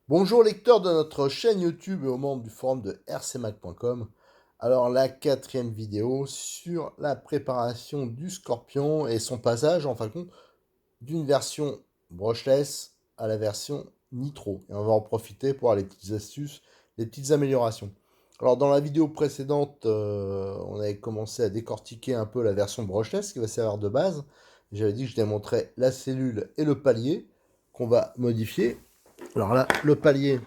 Bonjour lecteurs de notre chaîne YouTube et aux membres du forum de rcmac.com. Alors la quatrième vidéo sur la préparation du Scorpion et son passage en fin de compte d'une version brushless à la version Nitro. Et on va en profiter pour avoir les petites astuces, les petites améliorations. Alors dans la vidéo précédente, on avait commencé à décortiquer un peu la version brushless qui va servir de base. J'avais dit que je démontrais la cellule et le palier qu'on va modifier. Alors là, le palier,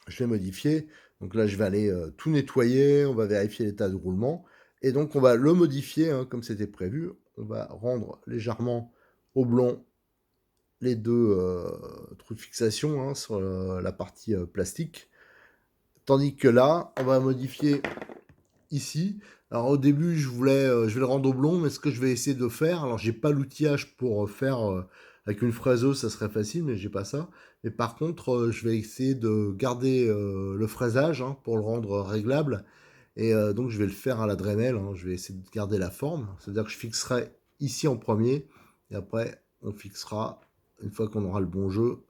je vais modifier. Donc là, je vais aller tout nettoyer. On va vérifier l'état de roulement. Et donc, on va le modifier comme c'était prévu. On va rendre légèrement oblong les deux trous de fixation sur la partie plastique. Tandis que là, on va modifier ici. Alors au début, je vais le rendre oblong, mais ce que je vais essayer de faire, alors j'ai pas l'outillage pour faire avec une fraiseuse, ça serait facile, mais j'ai pas ça. Mais par contre, je vais essayer de garder le fraisage pour le rendre réglable. Et donc je vais le faire à la Dremel. Je vais essayer de garder la forme. C'est-à-dire que je fixerai ici en premier, et après on fixera, une fois qu'on aura le bon jeu,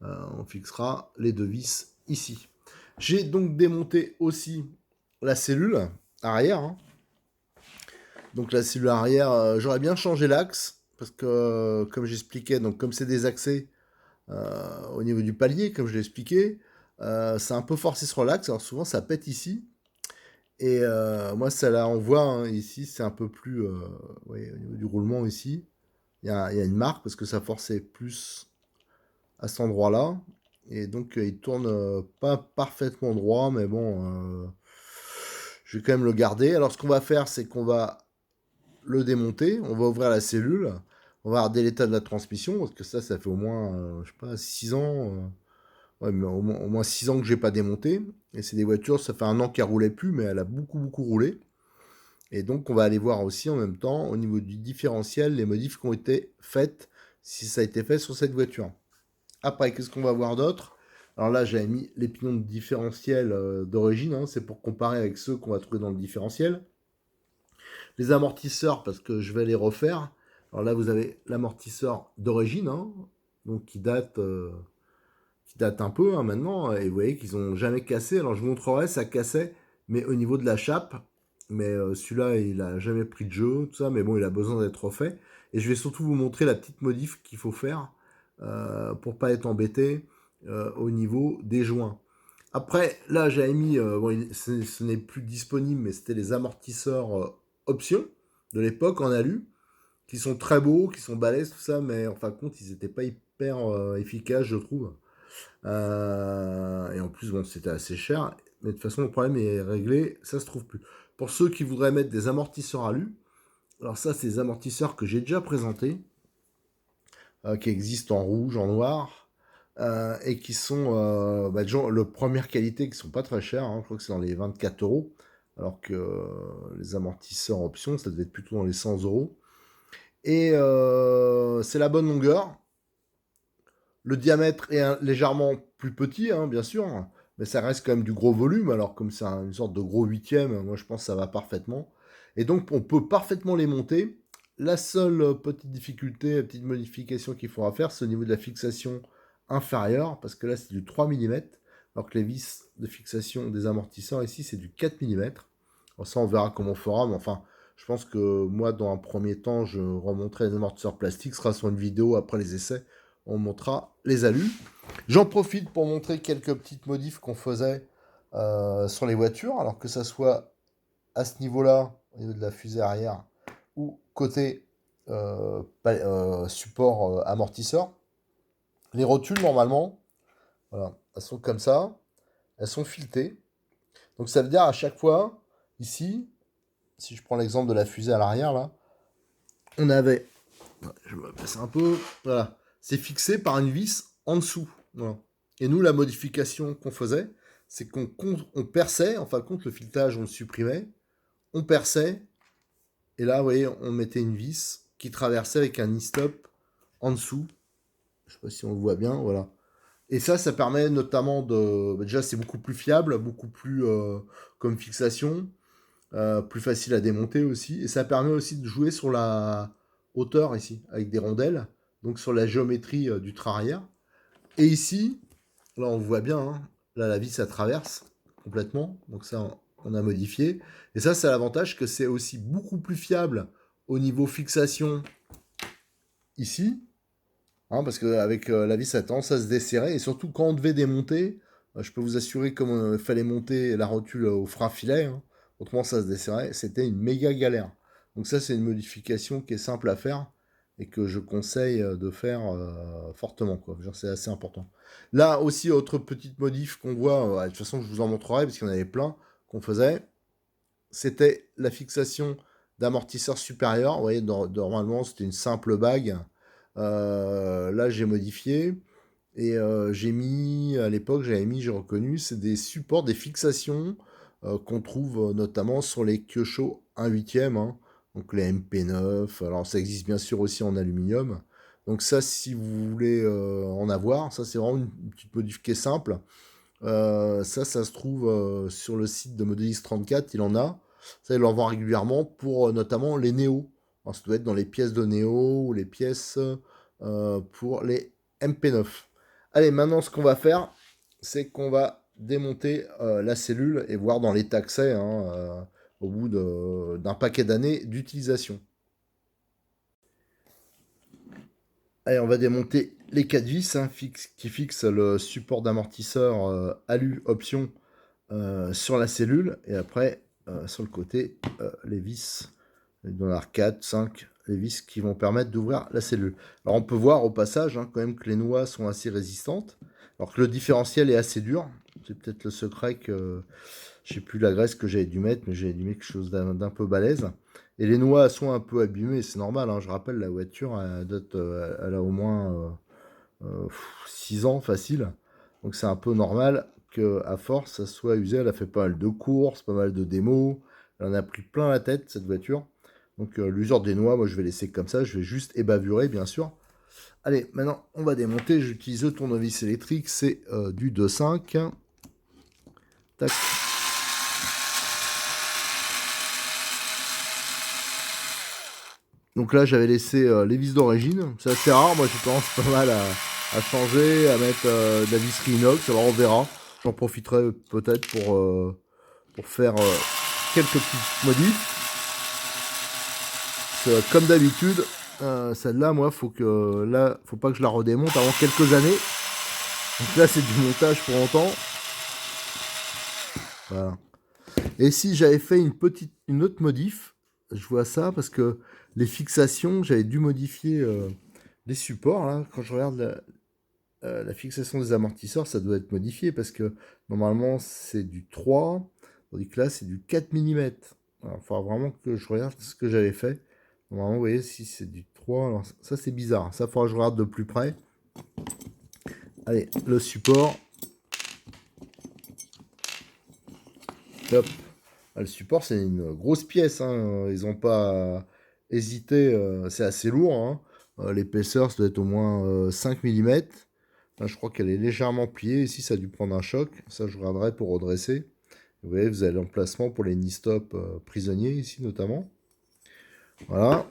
on fixera les deux vis ici. J'ai donc démonté aussi la cellule arrière. Donc la cellule arrière, j'aurais bien changé l'axe, parce que comme j'expliquais, donc comme c'est des accès au niveau du palier, comme je l'ai expliqué, c'est un peu forcé sur l'axe, alors souvent ça pète ici. Et moi, ça là, on voit ici, c'est un peu plus, ouais, au niveau du roulement ici, il y a une marque, parce que ça forçait plus à cet endroit-là. Et donc, il tourne pas parfaitement droit, mais bon, je vais quand même le garder. Alors, ce qu'on va faire, c'est qu'on va le démonter, on va ouvrir la cellule, on va regarder l'état de la transmission, parce que ça fait au moins, je sais pas, 6 ans, ouais, mais au moins 6 ans que j'ai pas démonté. Et c'est des voitures, ça fait un an qu'elle roulait plus, mais elle a beaucoup, beaucoup roulé. Et donc, on va aller voir aussi en même temps, au niveau du différentiel, les modifs qui ont été faites, si ça a été fait sur cette voiture. Après, qu'est-ce qu'on va voir d'autre? Alors là, j'avais mis les pignon de différentiel d'origine, c'est pour comparer avec ceux qu'on va trouver dans le différentiel. Les amortisseurs, parce que je vais les refaire. Alors là, vous avez l'amortisseur d'origine, donc qui date un peu maintenant, et vous voyez qu'ils n'ont jamais cassé. Alors je vous montrerai, ça cassait, mais au niveau de la chape. Mais celui-là, il n'a jamais pris de jeu, tout ça, mais bon, il a besoin d'être refait. Et je vais surtout vous montrer la petite modif qu'il faut faire pour pas être embêté au niveau des joints. Après, là, j'avais mis, bon, ce n'est plus disponible, mais c'était les amortisseurs options de l'époque en alu, qui sont très beaux, qui sont balèzes, tout ça, mais en fin de compte, ils n'étaient pas hyper efficaces, je trouve. Et en plus, bon, c'était assez cher. Mais de toute façon, le problème est réglé, ça se trouve plus. Pour ceux qui voudraient mettre des amortisseurs alu, alors ça, c'est des amortisseurs que j'ai déjà présentés, qui existent en rouge, en noir, et qui sont de première qualité, qui sont pas très chers. Je crois que c'est dans les 24 euros, alors que les amortisseurs options, ça devait être plutôt dans les 100 euros. Et c'est la bonne longueur. Le diamètre est légèrement plus petit, bien sûr, mais ça reste quand même du gros volume. Alors comme c'est une sorte de gros huitième, moi je pense que ça va parfaitement. Et donc on peut parfaitement les monter. La seule petite difficulté, petite modification qu'il faudra faire, c'est au niveau de la fixation inférieure, parce que là c'est du 3 mm, alors que les vis de fixation des amortisseurs ici c'est du 4 mm. Alors ça on verra comment on fera, mais enfin je pense que moi dans un premier temps je remonterai les amortisseurs plastiques, ce sera sur une vidéo après les essais, on montrera les alus. J'en profite pour montrer quelques petites modifs qu'on faisait sur les voitures, alors que ça soit à ce niveau-là, au niveau de la fusée arrière, ou côté support amortisseur. Les rotules, normalement, voilà, elles sont comme ça, elles sont filetées. Donc ça veut dire à chaque fois, ici, si je prends l'exemple de la fusée à l'arrière, là, on avait, je me passe un peu, voilà, c'est fixé par une vis en dessous. Voilà. Et nous, la modification qu'on faisait, c'est qu'on perçait, en fin de compte, le filetage, on le supprimait, on perçait, et là, vous voyez, on mettait une vis qui traversait avec un e-stop en dessous. Je sais pas si on le voit bien, voilà. Et ça permet notamment de... Déjà, c'est beaucoup plus fiable, beaucoup plus comme fixation, plus facile à démonter aussi. Et ça permet aussi de jouer sur la hauteur ici, avec des rondelles, donc sur la géométrie du train arrière. Et ici, là on voit bien, hein, là la vis ça traverse complètement, donc ça on a modifié. Et ça c'est l'avantage que c'est aussi beaucoup plus fiable au niveau fixation ici, hein, parce qu'avec la vis ça a tendance à se desserrer, et surtout quand on devait démonter, je peux vous assurer comme il fallait monter la rotule au frein filet, hein, autrement ça se desserrait, c'était une méga galère. Donc ça c'est une modification qui est simple à faire et que je conseille de faire fortement, quoi. C'est assez important. Là aussi, autre petite modif qu'on voit, de toute façon je vous en montrerai parce qu'il y en avait plein qu'on faisait, c'était la fixation d'amortisseur supérieur. Vous voyez, normalement c'était une simple bague. Là j'ai modifié et j'ai mis, à l'époque j'ai reconnu, c'est des supports, des fixations qu'on trouve notamment sur les Kyosho 1/8, hein, donc les MP9. Alors ça existe bien sûr aussi en aluminium. Donc ça, si vous voulez en avoir, ça c'est vraiment une petite modif qui est simple. Ça se trouve sur le site de Modelist 34, il en a. Ça, il en vend régulièrement pour notamment les Néo. Alors, ça doit être dans les pièces de Néo ou les pièces pour les MP9. Allez, maintenant, ce qu'on va faire, c'est qu'on va démonter la cellule et voir dans l'état que c'est, hein, au bout d'un paquet d'années d'utilisation. Allez, on va démonter les 4 vis hein, qui fixent le support d'amortisseur alu option sur la cellule. Et après, sur le côté, les vis. Il doit y en avoir 4, 5, les vis qui vont permettre d'ouvrir la cellule. Alors on peut voir au passage hein, quand même que les noix sont assez résistantes. Alors que le différentiel est assez dur. C'est peut-être le secret que... Je sais plus la graisse que j'avais dû mettre, mais j'avais dû mettre quelque chose d'un peu balèze. Et les noix sont un peu abîmées, c'est normal. Hein, je rappelle, la voiture, elle a au moins 6 ans facile. Donc c'est un peu normal qu'à force, ça soit usé. Elle a fait pas mal de courses, pas mal de démos. Elle en a pris plein la tête, cette voiture. Donc l'usure des noix, moi je vais laisser comme ça. Je vais juste ébavurer, bien sûr. Allez, maintenant, on va démonter. J'utilise le tournevis électrique. C'est du 2,5. Tac. Donc là, j'avais laissé les vis d'origine. C'est assez rare. Moi, j'ai tendance pas mal à changer, à mettre de la visserie inox. Alors, on verra. J'en profiterai peut-être pour faire quelques petites modifs. Comme d'habitude, celle-là, moi, faut pas que je la redémonte avant quelques années. Donc là, c'est du montage pour longtemps. Voilà. Et si j'avais fait une autre modif, je vois ça parce que les fixations, j'avais dû modifier les supports. Là, quand je regarde la fixation des amortisseurs, ça doit être modifié parce que normalement c'est du 3, tandis que là c'est du 4 mm. Alors, il faudra vraiment que je regarde ce que j'avais fait. Normalement, vous voyez, si c'est du 3, alors ça c'est bizarre. Ça, il faudra que je regarde de plus près. Allez, le support. Hop. Le support, c'est une grosse pièce. Hein. Ils n'ont pas hésité. C'est assez lourd. Hein. L'épaisseur, ça doit être au moins 5 mm. Là, je crois qu'elle est légèrement pliée. Ici, ça a dû prendre un choc. Ça, je regarderai pour redresser. Vous voyez, vous avez l'emplacement pour les knee-stop prisonniers, ici notamment. Voilà.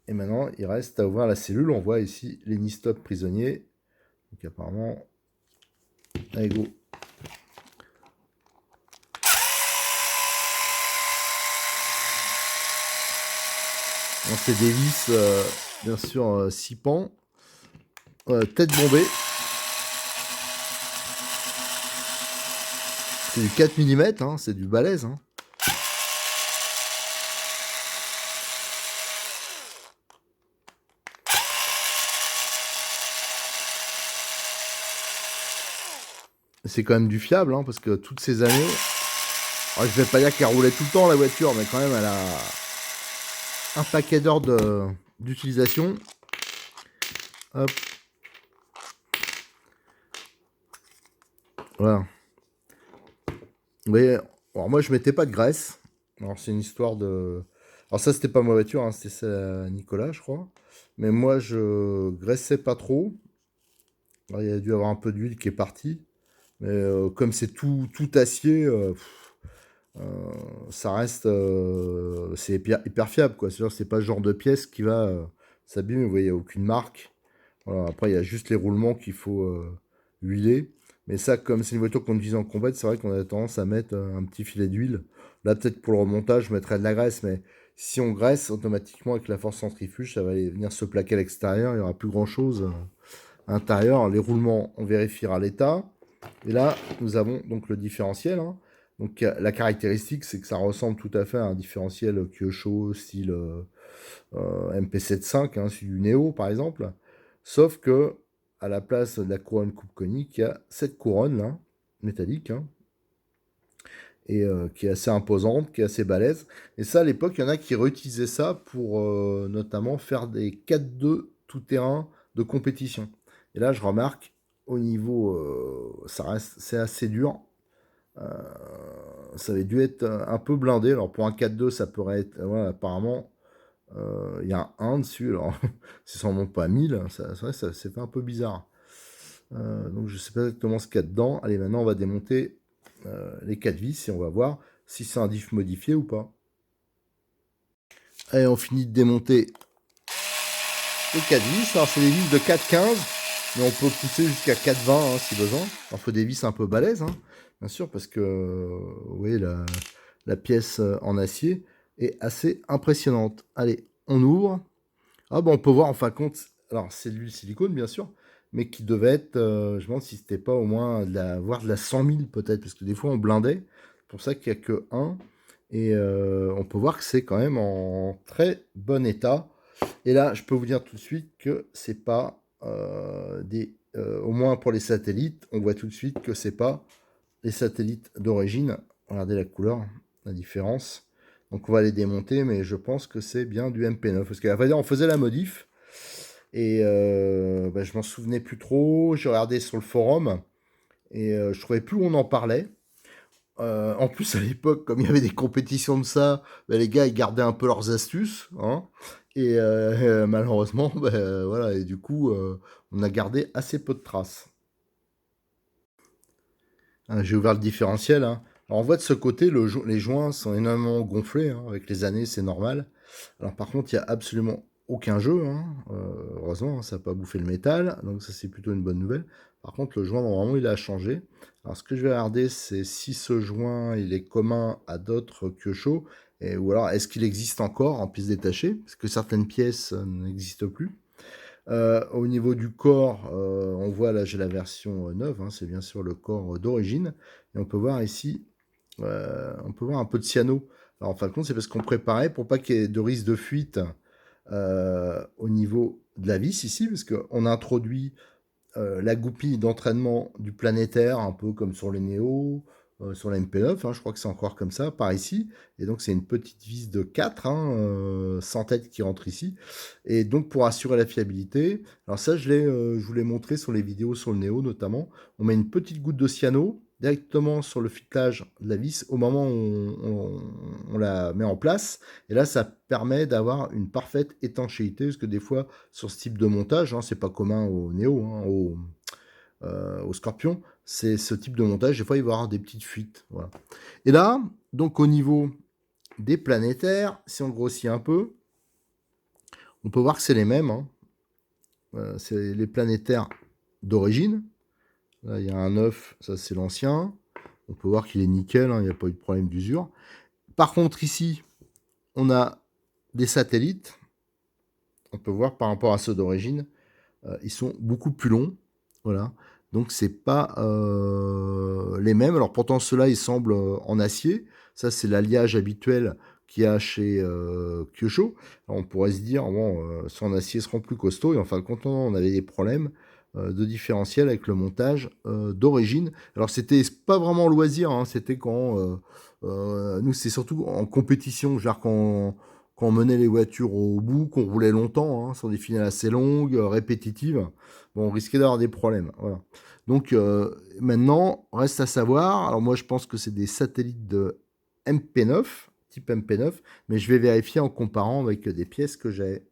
Et maintenant, il reste à ouvrir la cellule. On voit ici les knee-stop prisonniers. Donc, apparemment, allez, go. C'est des vis, bien sûr, 6 pans. Tête bombée. C'est du 4 mm, hein, c'est du balèze. Hein. C'est quand même du fiable, hein, parce que toutes ces années... Alors, je vais pas dire qu'elle roulait tout le temps, la voiture, mais quand même, elle a un paquet d'heures d'utilisation. Hop. Voilà. Vous voyez, alors moi, je mettais pas de graisse. Alors, c'est une histoire de... Alors ça, c'était pas ma voiture, hein, c'était ça, Nicolas, je crois. Mais moi, je graissais pas trop. Alors, il y a dû avoir un peu d'huile qui est partie. Mais comme c'est tout acier, ça reste, c'est hyper fiable, quoi. C'est-à-dire que c'est pas le genre de pièce qui va s'abîmer. Vous voyez, il n'y a aucune marque. Voilà, après, il y a juste les roulements qu'il faut huiler. Mais ça, comme c'est une voiture qu'on utilise en compète, c'est vrai qu'on a tendance à mettre un petit filet d'huile. Là, peut-être pour le remontage, je mettrais de la graisse, mais si on graisse, automatiquement, avec la force centrifuge, ça va venir se plaquer à l'extérieur. Il n'y aura plus grand-chose à l'intérieur. Les roulements, on vérifiera l'état. Et là, nous avons donc le différentiel, hein. Donc la caractéristique, c'est que ça ressemble tout à fait à un différentiel Kyosho style MP75, hein, celui du Neo par exemple. Sauf que à la place de la couronne coupe conique, il y a cette couronne là, métallique, hein, et qui est assez imposante, qui est assez balèze. Et ça, à l'époque, il y en a qui réutilisaient ça pour notamment faire des 4-2 tout-terrain de compétition. Et là, je remarque, au niveau, c'est assez dur. Euh, Ça avait dû être un peu blindé. Alors pour un 4-2, ça pourrait être, voilà, apparemment, il y a un dessus. Alors si ça ne monte pas à 1000, c'est vrai, ça c'est fait un peu bizarre. Donc je ne sais pas exactement ce qu'il y a dedans. Allez, maintenant on va démonter les 4 vis et on va voir si c'est un diff modifié ou pas. Allez, on finit de démonter les 4 vis. Alors c'est des vis de 4,15, mais on peut pousser jusqu'à 4,20 hein, si besoin. Alors il faut des vis un peu balèzes, hein, bien sûr, parce que vous voyez la pièce en acier est assez impressionnante. Allez, on ouvre. Ah bon, on peut voir en fin de compte, alors c'est de l'huile silicone bien sûr, mais qui devait être, je me demande si c'était pas au moins voire de la 100 000 peut-être, parce que des fois on blindait, c'est pour ça qu'il n'y a que un, et on peut voir que c'est quand même en très bon état. Et là, je peux vous dire tout de suite que c'est pas au moins pour les satellites, on voit tout de suite que c'est pas les satellites d'origine. Regardez la couleur, la différence. Donc on va les démonter, mais je pense que c'est bien du MP9. Parce qu'à vrai dire, on faisait la modif. Et je m'en souvenais plus trop. J'ai regardé sur le forum. Et je trouvais plus où on en parlait. En plus, à l'époque, comme il y avait des compétitions de ça, les gars, ils gardaient un peu leurs astuces, hein. Et malheureusement, voilà. Et du coup, on a gardé assez peu de traces. Hein, j'ai ouvert le différentiel, hein. Alors, on voit de ce côté, les joints sont énormément gonflés, hein. Avec les années, c'est normal. Alors par contre, il n'y a absolument aucun jeu, hein. Heureusement, hein, ça n'a pas bouffé le métal, donc ça c'est plutôt une bonne nouvelle. Par contre, le joint, normalement, il a changé. Alors ce que je vais regarder, c'est si ce joint, il est commun à d'autres Kyosho, ou alors est-ce qu'il existe encore en pièces détachées, parce que certaines pièces n'existent plus. Au niveau du corps, on voit là, j'ai la version neuve, hein, c'est bien sûr le corps d'origine. Et on peut voir ici, on peut voir un peu de cyano. Alors en fin de compte, c'est parce qu'on préparait pour pas qu'il y ait de risque de fuite au niveau de la vis ici, parce qu'on a introduit la goupille d'entraînement du planétaire, un peu comme sur les Néo, sur la MP9, hein, je crois que c'est encore comme ça, par ici. Et donc c'est une petite vis de 4, hein, sans tête qui rentre ici. Et donc pour assurer la fiabilité, alors ça je vous l'ai montré sur les vidéos sur le Néo notamment, on met une petite goutte de cyano directement sur le filetage de la vis au moment où on la met en place. Et là, ça permet d'avoir une parfaite étanchéité, parce que des fois, sur ce type de montage, hein, c'est pas commun au Néo, hein, au Scorpion, c'est ce type de montage, des fois, il va y avoir des petites fuites. Voilà. Et là, donc au niveau des planétaires, si on grossit un peu, on peut voir que c'est les mêmes, hein. C'est les planétaires d'origine. Là, il y a un 9, ça c'est l'ancien. On peut voir qu'il est nickel, hein, il n'y a pas eu de problème d'usure. Par contre, ici, on a des satellites. On peut voir par rapport à ceux d'origine, ils sont beaucoup plus longs. Voilà. Donc, c'est pas les mêmes. Alors, pourtant, ceux-là, ils semblent en acier. Ça, c'est l'alliage habituel qu'il y a chez Kyosho. Alors, on pourrait se dire, bon, ceux en acier seront plus costauds. Et en fin de compte, on avait des problèmes de différentiel avec le montage d'origine. Alors, c'était pas vraiment loisir, hein, c'était quand nous, c'est surtout en compétition, genre quand on menait les voitures au bout, qu'on roulait longtemps, hein, sur des finales assez longues, répétitives, bon, on risquait d'avoir des problèmes. Voilà. Donc maintenant, reste à savoir. Alors moi, je pense que c'est des satellites de MP9, type MP9, mais je vais vérifier en comparant avec des pièces que j'ai.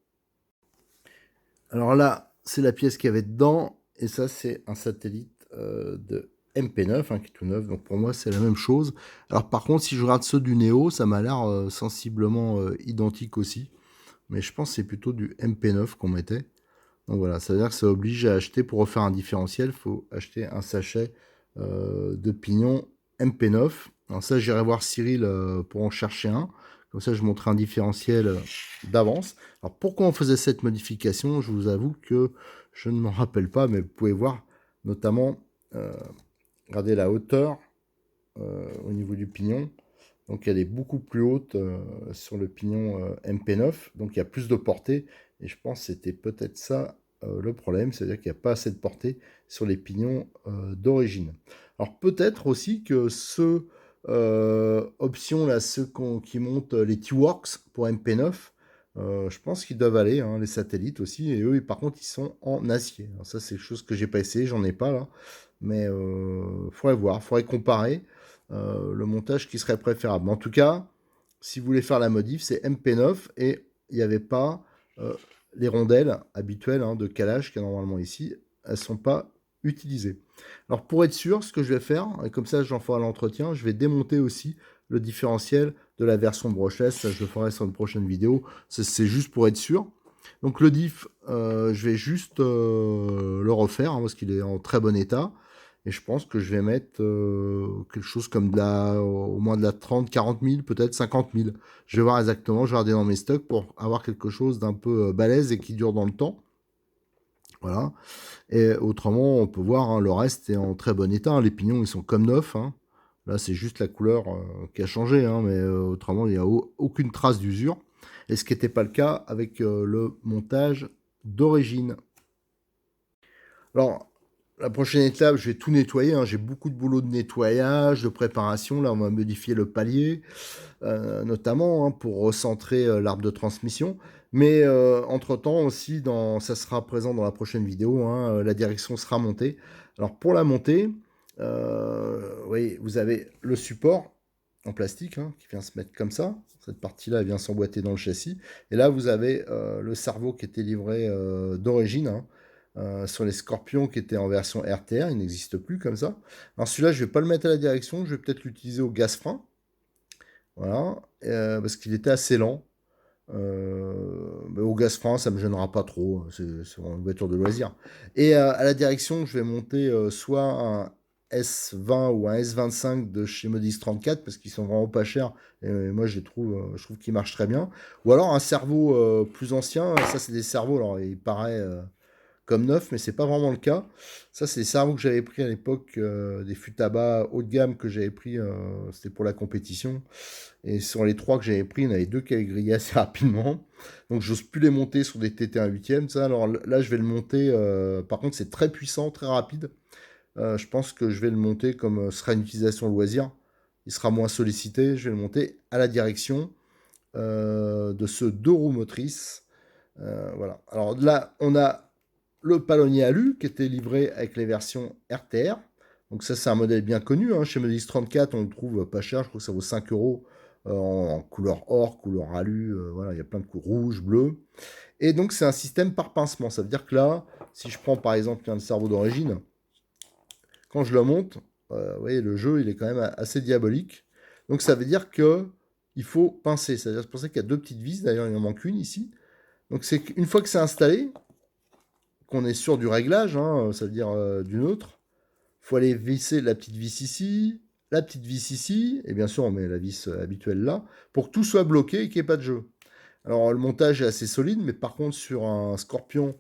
Alors là, c'est la pièce qu'il y avait dedans, et ça, c'est un satellite de MP9, hein, qui est tout neuf, donc pour moi, c'est la même chose. Alors par contre, si je regarde ceux du Neo, ça m'a l'air sensiblement identique aussi, mais je pense que c'est plutôt du MP9 qu'on mettait. Donc voilà, ça veut dire que ça oblige à acheter, pour refaire un différentiel, il faut acheter un sachet de pignon MP9. Alors ça, j'irai voir Cyril pour en chercher un. Comme ça, je montrerai un différentiel d'avance. Alors pourquoi on faisait cette modification? Je vous avoue que je ne m'en rappelle pas, mais vous pouvez voir notamment, regardez la hauteur au niveau du pignon. Donc elle est beaucoup plus haute sur le pignon MP9, donc il y a plus de portée, et je pense que c'était peut-être ça le problème, c'est-à-dire qu'il n'y a pas assez de portée sur les pignons d'origine. Alors peut-être aussi que ceux options là, qui montent les T-Works pour MP9, je pense qu'ils doivent aller, hein, les satellites aussi, et eux par contre ils sont en acier. Alors ça c'est quelque chose que j'ai pas essayé, j'en ai pas là, mais faudrait voir, faudrait comparer le montage qui serait préférable. En tout cas, si vous voulez faire la modif, c'est MP9 et il n'y avait pas les rondelles habituelles, hein, de calage qu'il y a normalement ici. Elles ne sont pas utilisées. Alors pour être sûr, ce que je vais faire, et comme ça j'en ferai l'entretien, je vais démonter aussi le différentiel de la version brushless. Ça, je le ferai sur une prochaine vidéo. C'est juste pour être sûr. Donc le diff, je vais juste le refaire, hein, parce qu'il est en très bon état. Et je pense que je vais mettre quelque chose comme au moins de la 30, 40 000, peut-être 50 000. Je vais voir exactement, je vais regarder dans mes stocks pour avoir quelque chose d'un peu balèze et qui dure dans le temps. Voilà. Et autrement, on peut voir, hein, le reste est en très bon état, hein. Les pignons, ils sont comme neufs, hein. Là, c'est juste la couleur qui a changé, hein, mais autrement, il n'y a aucune trace d'usure. Et ce qui n'était pas le cas avec le montage d'origine. Alors, la prochaine étape, je vais tout nettoyer, hein. J'ai beaucoup de boulot de nettoyage, de préparation. Là, on va modifier le palier, notamment, hein, pour recentrer l'arbre de transmission. Mais entre-temps aussi, ça sera présent dans la prochaine vidéo, hein, la direction sera montée. Alors pour la montée, oui, vous avez le support en plastique, hein, qui vient se mettre comme ça. Cette partie-là, elle vient s'emboîter dans le châssis. Et là, vous avez le cerveau qui était livré d'origine, hein, sur les Scorpions qui étaient en version RTR. Il n'existe plus comme ça. Alors celui-là, je ne vais pas le mettre à la direction. Je vais peut-être l'utiliser au gaz frein. Voilà, parce qu'il était assez lent. Mais au gaz frein, ça me gênera pas trop. C'est une voiture de loisir. Et à la direction, je vais monter soit un S20 ou un S25 de chez Modis 34 parce qu'ils sont vraiment pas chers. Et moi, je trouve qu'ils marchent très bien. Ou alors un cerveau plus ancien. Ça, c'est des cerveaux. Alors, il paraît comme neuf, mais c'est pas vraiment le cas. Ça, c'est des cerveaux que j'avais pris à l'époque, des fûts à tabac haut de gamme que j'avais pris, c'était pour la compétition. Et sur les trois que j'avais pris, il y en avait deux qui avaient grillé assez rapidement. Donc, j'ose plus les monter sur des TT 1/8. Ça, alors là, je vais le monter. Par contre, c'est très puissant, très rapide. Je pense que je vais le monter comme ce sera une utilisation loisir. Il sera moins sollicité. Je vais le monter à la direction de ce deux roues motrices. Voilà. Alors là, on a le palonnier alu qui était livré avec les versions RTR. Donc ça, c'est un modèle bien connu, hein. Chez Modis 34, on le trouve pas cher. Je crois que ça vaut 5 euros en couleur or, couleur alu. Voilà, il y a plein de couleurs rouge, bleu. Et donc, c'est un système par pincement. Ça veut dire que là, si je prends par exemple le cerveau d'origine, quand je le monte, vous voyez, le jeu, il est quand même assez diabolique. Donc, ça veut dire que il faut pincer. C'est pour ça qu'il y a deux petites vis. D'ailleurs, il en manque une ici. Donc, c'est qu'une fois que c'est installé, qu'on est sûr du réglage, hein, ça veut dire du neutre, il faut aller visser la petite vis ici, la petite vis ici, et bien sûr on met la vis habituelle là, pour que tout soit bloqué et qu'il n'y ait pas de jeu. Alors le montage est assez solide, mais par contre sur un Scorpion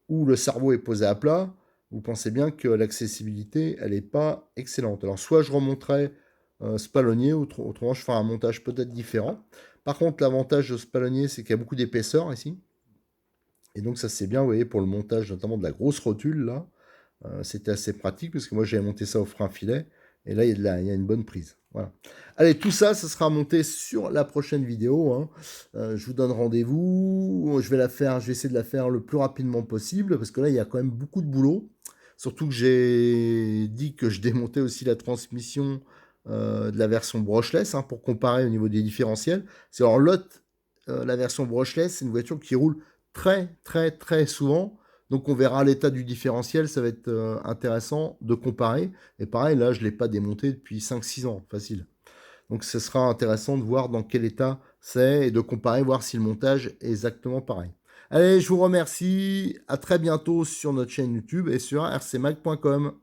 où le cerveau est posé à plat, vous pensez bien que l'accessibilité, elle n'est pas excellente. Alors soit je remonterai ce palonnier, autrement je ferai un montage peut-être différent. Par contre l'avantage de ce palonnier, c'est qu'il y a beaucoup d'épaisseur ici. Et donc ça c'est bien, vous voyez, pour le montage notamment de la grosse rotule là. C'était assez pratique parce que moi j'avais monté ça au frein filet. Et là il y a une bonne prise. Voilà. Allez, tout ça, ça sera monté sur la prochaine vidéo, hein. Je vous donne rendez-vous. Je vais essayer de la faire le plus rapidement possible parce que là il y a quand même beaucoup de boulot. Surtout que j'ai dit que je démontais aussi la transmission de la version brushless, hein, pour comparer au niveau des différentiels. C'est alors l'autre, la version brushless, c'est une voiture qui roule très, très, très souvent. Donc on verra l'état du différentiel, ça va être, intéressant de comparer et pareil, là, je ne l'ai pas démonté depuis 5, 6 ans, facile. Donc ce sera intéressant de voir dans quel état c'est et de comparer, voir si le montage est exactement pareil. Allez, je vous remercie, à très bientôt sur notre chaîne YouTube et sur rcmac.com.